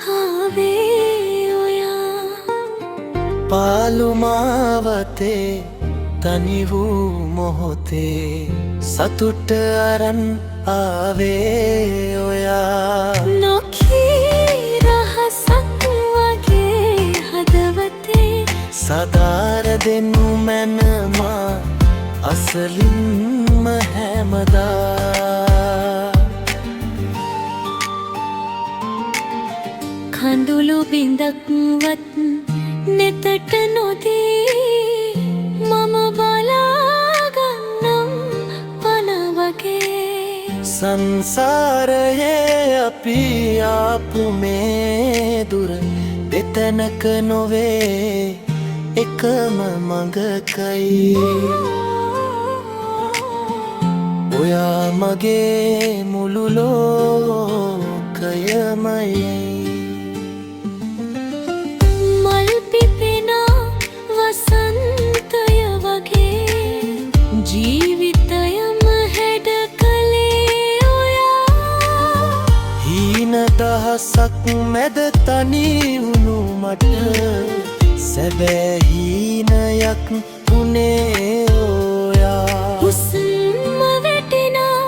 ආවේ ඔයා පාළුමාවතේ තනි වූ මොහොතේ සතුට අරන් ආවේ ඔයා නොකී රහසක් වගේ හදවතේ සදාර දෙනු මැනමා අසලින්ම හැමදා කඳුළු බිඳක්වත් නෙතට නොදී මම බලාගන්නම් පන වගේ සංසාරයේ අපි ආපු මේ දුර දෙතැනක නොවේ එකම මඟකයි ඔයා මගේ මුළු ලෝකයමයි මල් පිපෙනා වසන්තය වගේ ජීවිතයම හැඩ කළේ ඔයා හීන දහසක් මැද තනි වුණු මට සැබෑ හීනයක් උනේ ඔයා හුස්ම වැටෙනා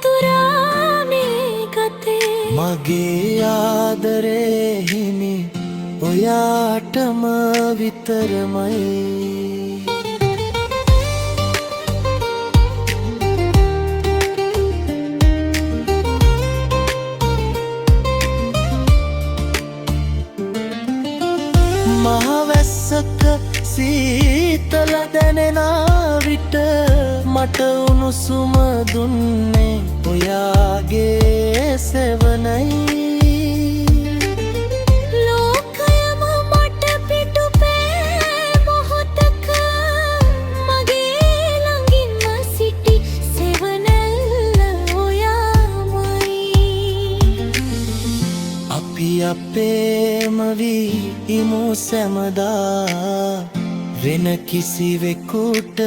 තුරා මේ ගතේ මගේ ආදරේ හිමි ඔයාටම විතරමයි මහවැස්සක සීතල දැනෙනා විට මට උණුසුම දුන්නේ ඔයාගේ සෙවණයි ලෝකයම මට පිටුපෑ මොහොතක මගේ ළඟින්ම සිටි සෙවණැල්ල ඔයාමයි අපි අපේම වී ඉමු සැමදා වෙන කිසිවෙකුට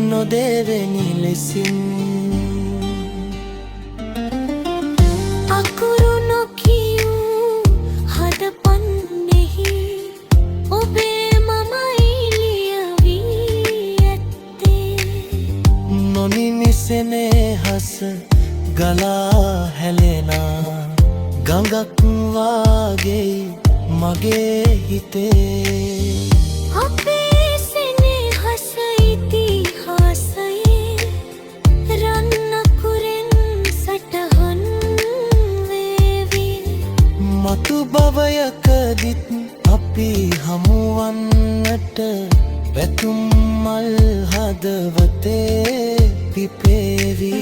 නොදෙවෙනි ලෙසින් අකුරු නොකියූ හදපන්නෙහි ඔබේ මමයි ලියවී ඇත්තේ නොනිමිසෙනේ හස ගලා හැලෙනා ගඟක් වාගේ මගේ හිතේ අපේ සෙනෙහස ඉතිහාසයේ රන් අකුරෙන් සටහන් වේවි මතු භවයකදිත් අපි හමුවන්නට පැතුම් මල් හදවතේ පිපේවි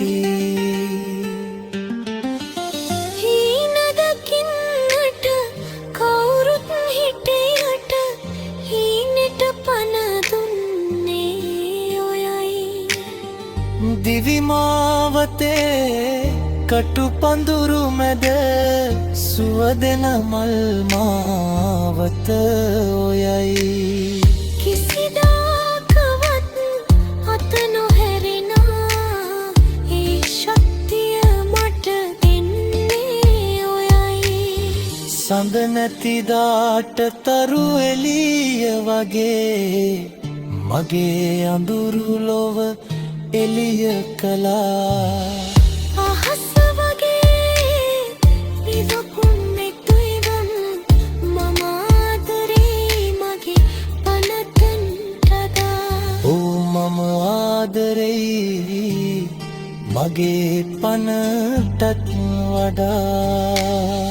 හීන දකින්නට කවුරුත් හිටියට හීනෙට පන දුන්නේ ඔයයි දිවිමාවතේ කටු පඳුරු මැද සුවදෙන මල් මාවත ඔයයි කිසිදාකවත් අත නොහැරෙනා ඒ ශක්තිය මට දෙන්නේ ඔයයි සඳ නැතිදාට තරු එළිය වගේ මගේ අඳුරු ලොව එළිය කළා අහස වගේ ඉවකුම් එක්තුයිවම් මම ආදරේ මගේ පනතන්ටදා ඕ මම ආදරෙයි මගේ පනටත් වඩා